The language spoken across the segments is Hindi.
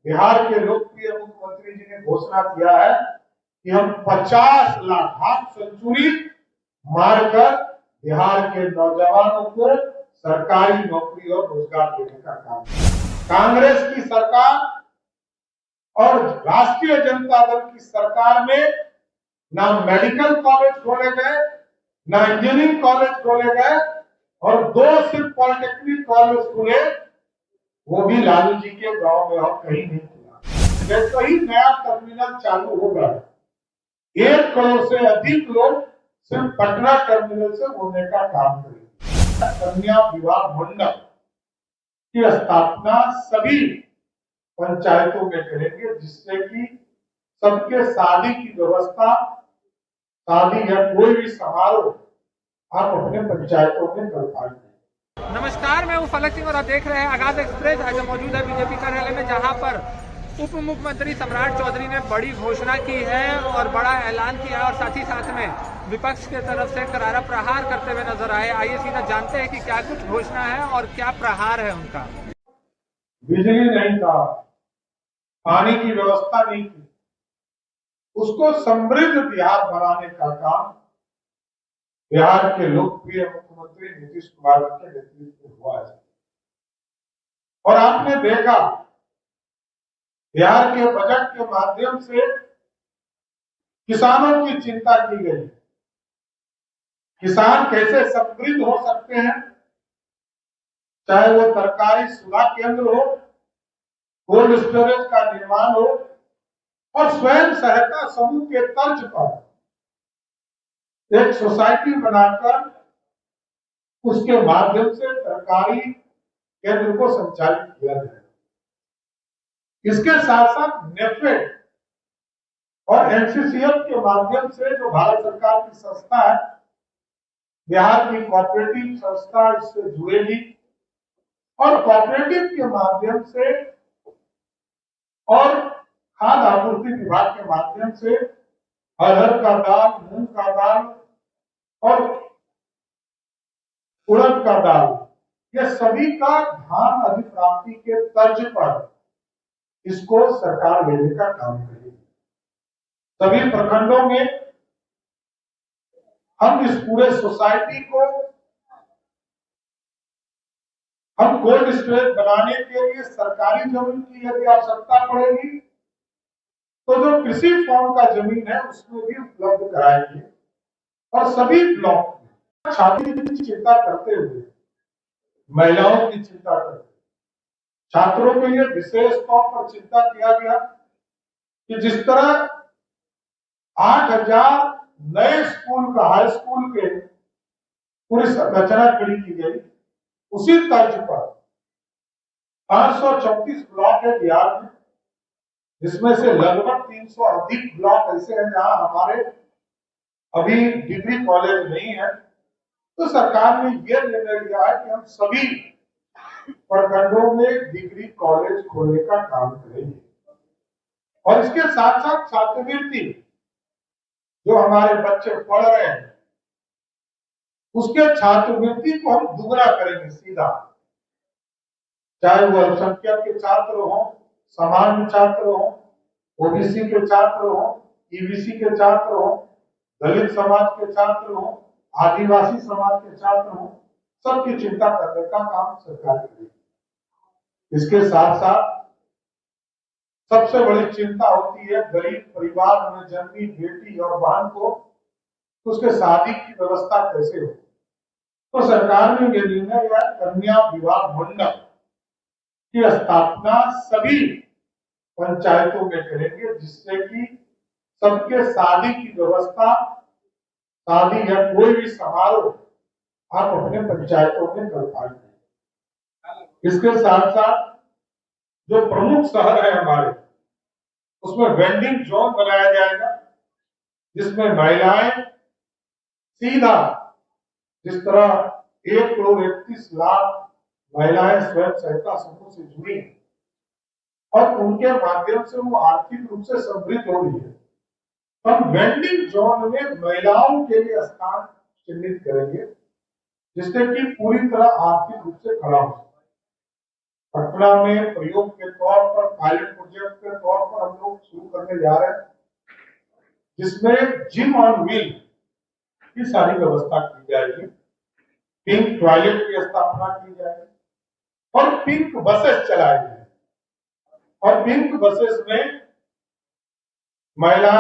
बिहार के लोकप्रिय मुख्यमंत्री जी ने घोषणा किया है कि हम 50 लाख हाफ सेंचुरी मारकर बिहार के नौजवानों को सरकारी नौकरी और रोजगार देने का काम। कांग्रेस की सरकार और राष्ट्रीय जनता दल की सरकार में ना मेडिकल कॉलेज खोले गए, ना इंजीनियरिंग कॉलेज खोले गए और 2 सिर्फ पॉलिटेक्निक कॉलेज खुले, वो भी लालू जी के गांव में और कहीं नहीं खुला। जैसे ही नया टर्मिनल चालू होगा, 1 करोड़ से अधिक लोग सिर्फ पटना टर्मिनल से होने का काम करेंगे। कन्या विवाह मंडप की स्थापना सभी पंचायतों में करेंगे, जिससे कि सबके शादी की व्यवस्था, शादी या कोई भी समारोह आप अपने पंचायतों में कर पाएंगे। नमस्कार, मैं हूं फलक सिंह और आप देख रहे हैं आगाज एक्सप्रेस। आज मौजूद है बीजेपी कार्यालय में, जहां पर उप मुख्यमंत्री सम्राट चौधरी ने बड़ी घोषणा की है और बड़ा ऐलान किया है और साथ ही साथ में विपक्ष के तरफ से करारा प्रहार करते हुए नजर आए। आइए सीधा जानते हैं कि क्या कुछ घोषणा है और क्या प्रहार है उनका। बिजली नहीं था, पानी की व्यवस्था नहीं थी, उसको समृद्ध बिहार बनाने का काम बिहार के लोकप्रिय मुख्यमंत्री नीतीश कुमार के नेतृत्व में हुआ है। और आपने देखा बिहार के बजट के माध्यम से किसानों की चिंता की गई। किसान कैसे समृद्ध हो सकते हैं, चाहे वो तरकारी सुधा केंद्र हो, कोल्ड स्टोरेज का निर्माण हो और स्वयं सहायता समूह के तर्ज पर एक सोसाइटी बनाकर उसके माध्यम से सरकारी केंद्र को संचालित किया जाए। इसके साथ साथ नेफेड और एनसीसीएफ के माध्यम से, जो भारत सरकार की संस्था है, बिहार की कोऑपरेटिव संस्था इससे जुड़ेगी और कोऑपरेटिव के माध्यम से और खाद्य आपूर्ति विभाग के माध्यम से अरहर का दाल, मूंग का दाल और उड़द का दाल, ये सभी का धान अधिप्राप्ति के तर्ज पर इसको सरकार लेने का काम करेगी। सभी प्रखंडों में हम इस पूरे सोसाइटी को हम कोल्ड स्टोरेज बनाने के लिए सरकारी जमीन की यदि आवश्यकता पड़ेगी तो जो कृषि फॉर्म का जमीन है उसमें भी उपलब्ध कराएंगे। और सभी ब्लॉक में छात्रों की चिंता करते हुए, महिलाओं की चिंता करते, छात्रों के लिए विशेष तौर पर चिंता किया गया कि जिस तरह 8,000 नए स्कूल का, हाई स्कूल के पूरी संरचना खड़ी की गई, उसी तर्ज पर 534 ब्लॉक है बिहार में, जिसमें से लगभग 300 अधिक ब्लॉक ऐसे हैं जहां हमारे अभी डिग्री कॉलेज नहीं है। तो सरकार ने यह निर्णय लिया है कि हम सभी प्रखंडों में डिग्री कॉलेज खोलने का काम करेंगे। और इसके साथ साथ छात्रवृत्ति जो हमारे बच्चे पढ़ रहे हैं, उसके छात्रवृत्ति को हम दुगना करेंगे सीधा, चाहे वो अल्पसंख्यक के छात्र हो, सामान्य छात्र हो, ओबीसी के छात्र हो, ईबीसी के छात्र हो, दलित समाज के छात्र हो, आदिवासी समाज के छात्र हो, सबकी चिंता करने का काम सरकार करेगी। इसके साथ साथ सबसे बड़ी चिंता होती है गरीब परिवार में जन्मी बेटी और बहन को उसके शादी की व्यवस्था कैसे हो। तो सरकार ने यह निर्णय लिया, कन्या विवाह मंडप की स्थापना सभी पंचायतों में करेंगे, जिससे कि सबके शादी की व्यवस्था, शादी या कोई भी समारोह आप अपने पंचायतों में कर पाएंगे। इसके साथ साथ जो प्रमुख शहर है हमारे, उसमें वेंडिंग जोन बनाया जाएगा, जिसमें महिलाएं सीधा, जिस तरह 1,31,00,000 महिलाएं स्वयं सहायता समूह से जुड़ी और उनके माध्यम से वो आर्थिक रूप से समृद्ध हो रही है, हम वेंडिंग जोन में महिलाओं के लिए स्थान चिन्हित करेंगे, जिससे कि पूरी तरह आर्थिक रूप से खड़ा हो। पटना में प्रयोग के तौर पर पायलट प्रोजेक्ट के तौर पर हम लोग शुरू करने जा रहे हैं, जिसमें जिम ऑन व्हील की सारी व्यवस्था की जाएगी, पिंक टॉयलेट की स्थापना की जाएगी और पिंक बसेस चलाई जाएगी। और पिंक बसेस में महिला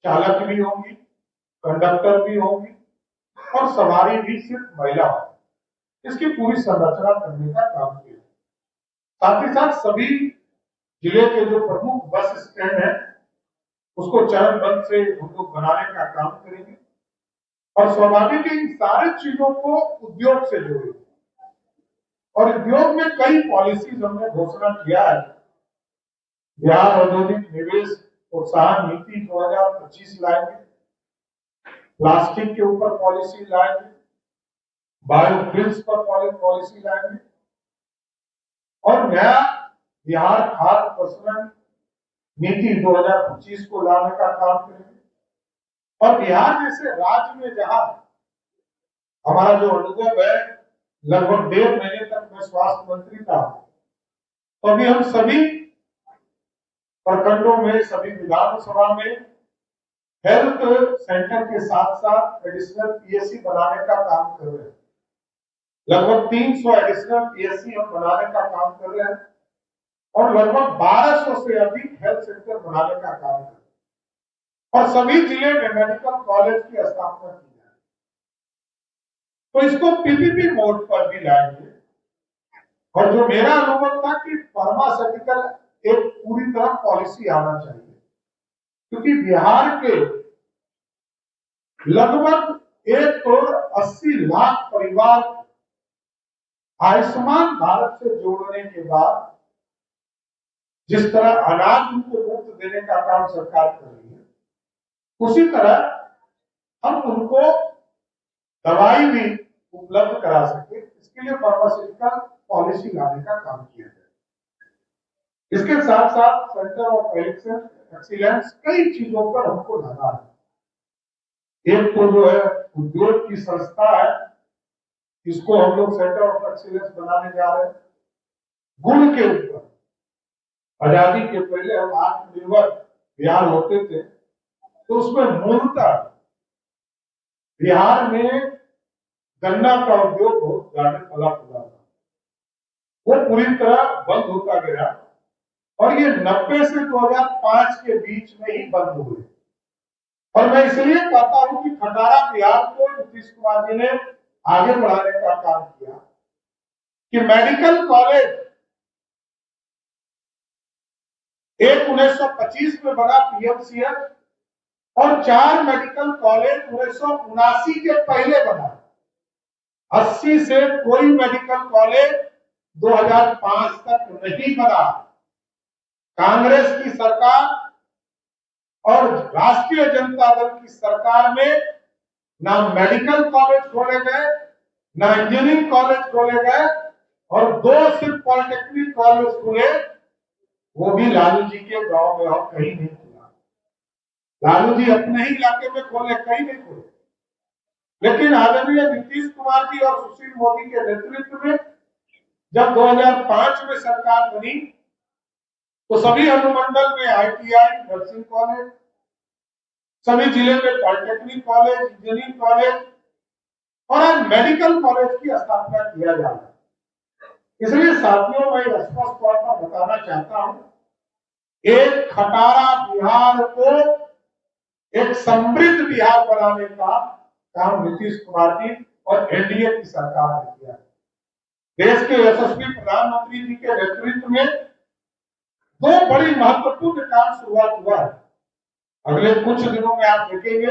चालक भी होंगी, कंडक्टर भी होंगी और सवारी भी सिर्फ महिला होगी। इसकी पूरी संरचना करने का काम किया। साथ ही साथ सभी जिले के जो प्रमुख बस स्टैंड है उसको चरणबद्ध से हम लोग बनाने का काम करेंगे और स्वाभाविक इन सारी चीजों को उद्योग से जोड़ेंगे। और उद्योग में कई पॉलिसीज हमने घोषणा किया है। बिहार औद्योगिक निवेश प्रोत्साहन नीति 2025 लाएंगे, प्लास्टिक के ऊपर पॉलिसी लाएंगे, बायोफ्यूल्स पर पॉलिसी लाएंगे और नया बिहार खाद्य प्रसंस्करण नीति 2025 को लाने का काम करेंगे। और बिहार जैसे राज्य में जहां हमारा जो अनुभव है, लगभग 1.5 महीने तक मैं स्वास्थ्य मंत्री था, तो अभी हम सभी प्रखंडों में, सभी विधानसभा में हेल्थ सेंटर के साथ साथ एडिशनल पीएससी बनाने का काम कर रहे हैं। लगभग 300 एडिशनल पीएससी हम बनाने का काम कर रहे हैं और लगभग 1200 से अधिक हेल्थ सेंटर बनाने का काम कर रहे हैं और सभी जिले में मेडिकल कॉलेज की स्थापना की जाए। तो इसको पीपीपी मोड पर भी लाएंगे। और जो मेरा अनुभव था कि फार्मास्यूटिकल एक पूरी तरह पॉलिसी आना चाहिए, क्योंकि बिहार के लगभग 1,80,00,000 परिवार आयुष्मान भारत से जोड़ने के बाद जिस तरह अनाज उनको मुफ्त देने का काम सरकार कर रही है, उसी तरह हम उनको दवाई भी उपलब्ध करा सके, इसके लिए फार्मास्यूटिकल पॉलिसी लाने का काम किया जाए। इसके साथ साथ सेंटर ऑफ एक्सीलेंस कई चीजों पर हमको लाना है। एक तो जो है उद्योग की संस्था है, इसको हम लोग सेंटर ऑफ एक्सीलेंस बनाने जा रहे हैं। गुण के ऊपर आजादी के पहले हम आत्मनिर्भर बिहार होते थे, तो उसमें मूलतः बिहार में गन्ना का उद्योग बहुत ज्यादा फला फूला था, वो पूरी तरह बंद होता गया और ये 90 से 2005 के बीच में ही बंद हुए। और मैं इसलिए कहता हूं कि खटारा बिहार को नीतीश कुमार जी ने आगे बढ़ाने का काम किया कि मेडिकल कॉलेज एक 1925 में बना पीएमसीएच और 4 मेडिकल कॉलेज 1979 के पहले बना। 80 से कोई मेडिकल कॉलेज 2005 तक नहीं बना। कांग्रेस की सरकार और राष्ट्रीय जनता दल की सरकार में ना मेडिकल कॉलेज खोले गए, ना इंजीनियरिंग कॉलेज खोले गए और 2 सिर्फ पॉलिटेक्निक कॉलेज खुले, वो भी लालू जी के गांव में और कहीं नहीं खुला। लालू जी अपने ही इलाके में खोले, कहीं नहीं खोले। लेकिन आदरणीय नीतीश कुमार जी और सुशील मोदी के नेतृत्व में जब 2005 में सरकार बनी तो सभी अनुमंडल में आईटीआई, नर्सिंग कॉलेज, सभी जिले में पॉलिटेक्निक कॉलेज, इंजीनियरिंग कॉलेज और मेडिकल कॉलेज की स्थापना किया जा रहा है। इसलिए साथियों, मैं स्पष्ट तौर पर बताना चाहता हूं, एक खटारा बिहार को एक समृद्ध बिहार बनाने का काम नीतीश कुमार जी और एनडीए की सरकार ने किया। देश के यशस्वी प्रधानमंत्री जी के नेतृत्व में 2 बड़ी महत्वपूर्ण काम शुरुआत हुआ है। अगले कुछ दिनों में आप देखेंगे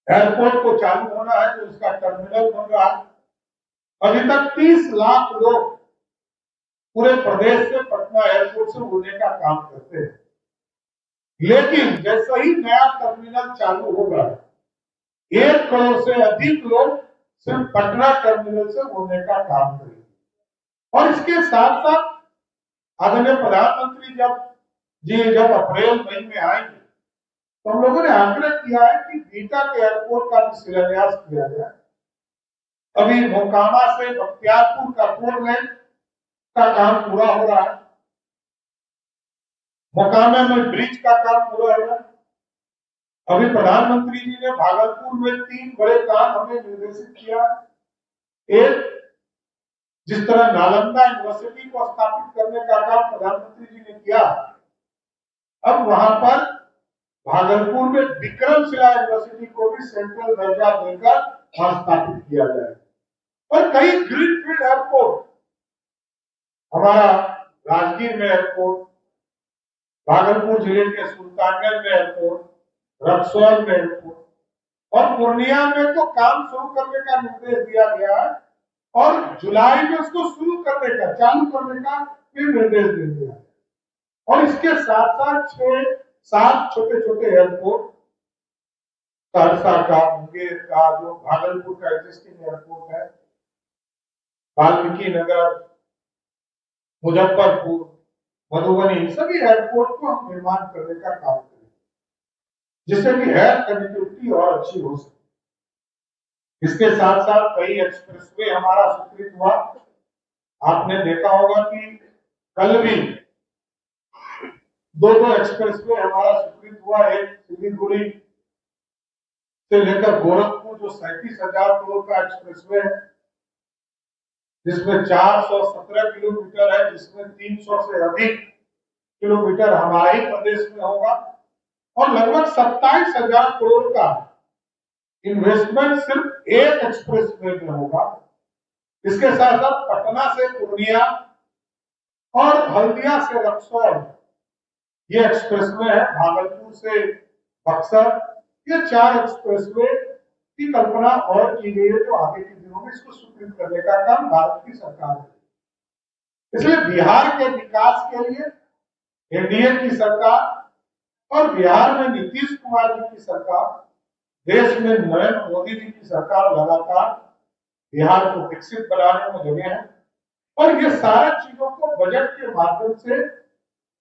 एयरपोर्ट को चालू होना है, तो उसका टर्मिनल बन रहा है। अभी तक 30 लाख लोग पूरे प्रदेश से पटना एयरपोर्ट से उड़ने का काम करते हैं, लेकिन जैसे ही नया टर्मिनल चालू होगा 1 करोड़ से अधिक लोग सिर्फ पटना टर्मिनल से उड़ने का काम करेंगे। और इसके साथ साथ आदरणीय प्रधानमंत्री जब अप्रैल मई में आएंगे तो हम लोगों ने आग्रह किया है कि बीटा के एयरपोर्ट का भी शिलान्यास किया जाए। अभी मोकामा से बख्तियारपुर का 4 लेन का काम पूरा हो रहा है मोकामा में ब्रिज का काम पूरा है। अभी प्रधानमंत्री जी ने भागलपुर में 3 बड़े काम हमें निर्देशित किया। एक, जिस तरह नालंदा यूनिवर्सिटी को स्थापित करने का काम प्रधानमंत्री जी ने किया, अब वहां पर भागलपुर में विक्रमशिला यूनिवर्सिटी को भी सेंट्रल दर्जा देकर स्थापित किया जाए। और कई ग्रीनफील्ड एयरपोर्ट, हमारा राजगीर में एयरपोर्ट, भागलपुर जिले के सुल्तानगंज में एयरपोर्ट, रक्सौल में एयरपोर्ट और पूर्णिया में तो काम शुरू करने का निर्देश दिया गया है और जुलाई में उसको शुरू करने का, चालू करने का भी निर्देश दे दिया है। और इसके साथ साथ 6-7 छोटे छोटे एयरपोर्ट, सहरसा का, मुंगेर का, जो भागलपुर का एग्जिस्टिंग एयरपोर्ट है, वाल्मीकि नगर, मुजफ्फरपुर, मधुबनी, सभी एयरपोर्ट को हम निर्माण करने का काम करें, जिससे कि एयर कनेक्टिविटी और अच्छी हो सके। इसके साथ साथ कई एक्सप्रेसवे हमारा स्वीकृत हुआ। आपने देखा होगा कि कल भी 2 एक्सप्रेसवे हमारा स्वीकृत हुआ। एक सिलीगुड़ी से लेकर गोरखपुर, जो 37,000 करोड़ का एक्सप्रेसवे है, जिसमें 417 किलोमीटर है, जिसमें 300 से अधिक किलोमीटर हमारे ही प्रदेश में होगा और लगभग 27,000 करोड़ का इन्वेस्टमेंट सिर्फ एक एक्सप्रेसवे में होगा। इसके साथ साथ पटना से पूर्णिया और हल्दिया से रक्सौल, ये एक्सप्रेसवे है, भागलपुर से बक्सर, ये 4 एक्सप्रेसवे की कल्पना और की गई है, जो आगे के दिनों में इसको स्वीकृत करने का काम भारत की सरकार है। इसलिए बिहार के विकास के लिए एनडीए की सरकार और बिहार में नीतीश कुमार जी की सरकार, देश में नरेंद्र मोदी जी की सरकार लगातार बिहार को विकसित बनाने में लगे हैं। और ये सारी चीजों को बजट के माध्यम से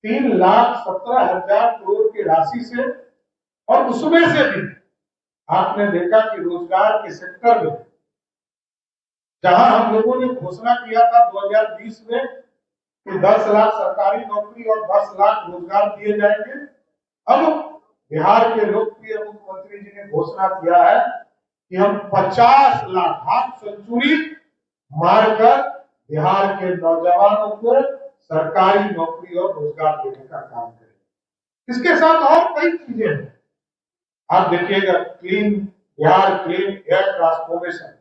3,17,000 करोड़ की राशि से, और उसमें से भी आपने देखा कि रोजगार के सेक्टर में, जहां हम लोगों ने घोषणा किया था 2020 में कि 10 लाख सरकारी नौकरी और 10 लाख रोजगार दिए जाएंगे, अब बिहार के लोकप्रिय मुख्यमंत्री जी ने घोषणा किया है कि हम 50 लाख, हाफ सेंचुरी मारकर बिहार के नौजवानों को सरकारी नौकरी और रोजगार देने का काम करें। इसके साथ और कई चीजें हैं। आप देखिएगा, clean Bihar, clean air transformation,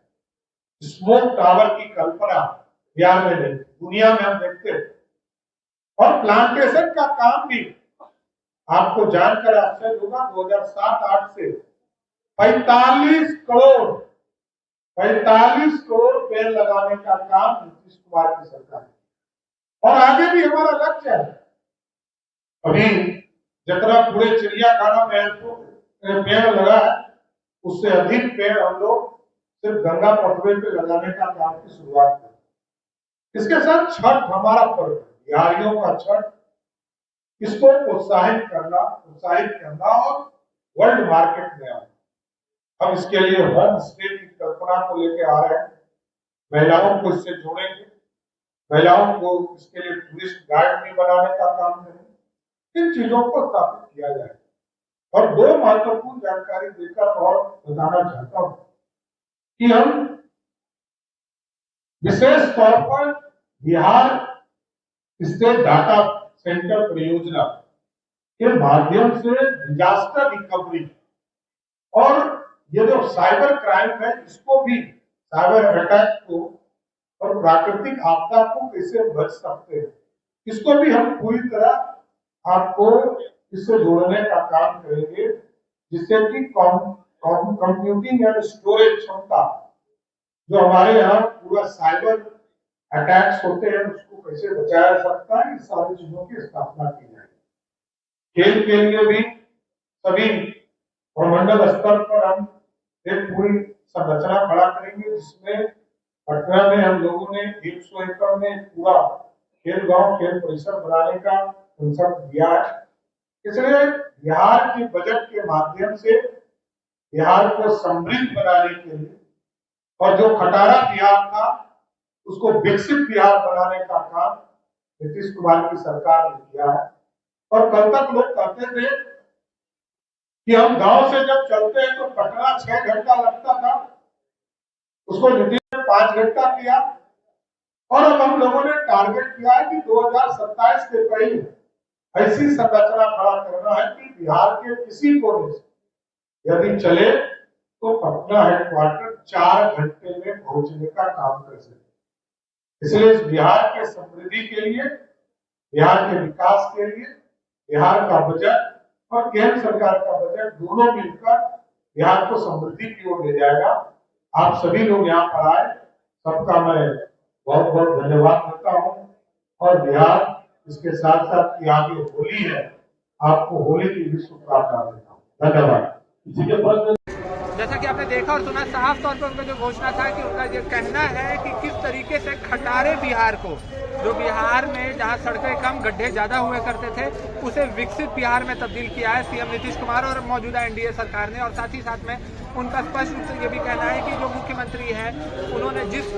smoke tower की कल्पना बिहार में नहीं, दुनिया में हम देखते हैं। और प्लांटेशन का काम भी आपको जानकर आश्चर्य होगा, 2007-8 से 45 करोड़ पेड़ लगाने का काम नीतीश कुमार की सरकार है। और आगे भी हमारा लक्ष्य है। अभी जितना पूरे चिड़ियाखाना में पेड़ लगा है, उससे अधिक पेड़ हम लोग सिर्फ गंगा पटवे पे लगाने का काम की शुरुआत करें। इसके साथ छठ हमारा पर्व, बिहारियों का छठ, इसको प्रोत्साहित करना और वर्ल्ड मार्केट में आना। हम इसके लिए होम स्टे की कल्पना को लेकर आ रहे हैं, महिलाओं को इससे जोड़ेंगे, महिलाओं को इसके लिए टूरिस्ट गाइड भी बनाने का काम करेंगे। इन चीजों को स्थापित किया जाए। और 2 महत्वपूर्ण जानकारी देकर और बताना चाहता हूं कि हम विशेष तौर पर बिहार स्टेट डाटा सेंटर परियोजना के माध्यम से डिजास्टर रिकवरी और ये जो साइबर क्राइम है, इसको भी, साइबर अटैक को और प्राकृतिक आपदा को कैसे बच सकते हैं, इसको भी हम पूरी तरह आपको इससे जोड़ने का काम करेंगे, जिससे कि कंप्यूटिंग एंड स्टोरेज क्षमता, जो हमारे यहाँ पूरा साइबर अटैक्स होते हैं, उसको कैसे बचाया जा सकता है, इस सारी चीजों की स्थापना की जाएगी। खेल के लिए भी सभी प्रमंडल स्तर पर हम एक पूरी संरचना खड़ा करेंगे, जिसमें पटना में हम लोगों ने 100 एकड़ में पूरा खेल गांव, खेल परिसर बनाने का कंसेप्ट दिया है। इसलिए बिहार के बजट के माध्यम से बिहार को समृद्ध बनाने के लिए और जो खटारा बिहार था उसको विकसित बिहार बनाने का काम नीतीश कुमार की सरकार ने किया है। और कल तक लोग कहते थे कि हम गांव से जब चलते हैं तो पटना 6 घंटा लगता था, उसको नीतीश ने 5 घंटा किया। और अब हम लोगों ने टारगेट किया है कि 2027 के पहले ऐसी संरचना खड़ा करना है कि बिहार के किसी कोने से यदि चले तो पटना हेडक्वार्टर 4 घंटे में पहुंचने का काम कर सके। इसलिए इस बिहार के समृद्धि के लिए, बिहार के विकास के लिए, बिहार का बजट और केंद्र सरकार का बजट दोनों मिलकर बिहार को समृद्धि की ओर ले जाएगा। आप सभी लोग यहाँ पर आए, सबका मैं बहुत बहुत धन्यवाद देता हूँ। और बिहार, इसके साथ साथ की आगे होली है, आपको होली की भी शुभकामनाएं देता हूँ। धन्यवाद। जैसा कि आपने देखा और सुना, साफ तौर पर उनका जो घोषणा था कि उनका ये कहना है कि किस तरीके से खटारे बिहार को, जो बिहार में जहां सड़कें कम गड्ढे ज़्यादा हुए करते थे, उसे विकसित बिहार में तब्दील किया है सीएम नीतीश कुमार और मौजूदा एनडीए सरकार ने। और साथ ही साथ में उनका स्पष्ट रूप से ये भी कहना है कि जो मुख्यमंत्री हैं, उन्होंने जिस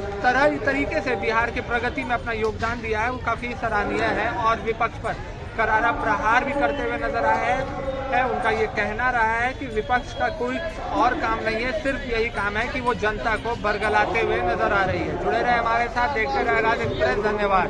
तरीके से बिहार की प्रगति में अपना योगदान दिया है वो काफ़ी सराहनीय है और विपक्ष पर करारा प्रहार भी करते हुए नजर आया है। उनका ये कहना रहा है कि विपक्ष का कोई और काम नहीं है, सिर्फ यही काम है कि वो जनता को बरगलाते हुए नजर आ रही है। जुड़े रहे हमारे साथ, देखते रहे आगाज एक्सप्रेस। धन्यवाद।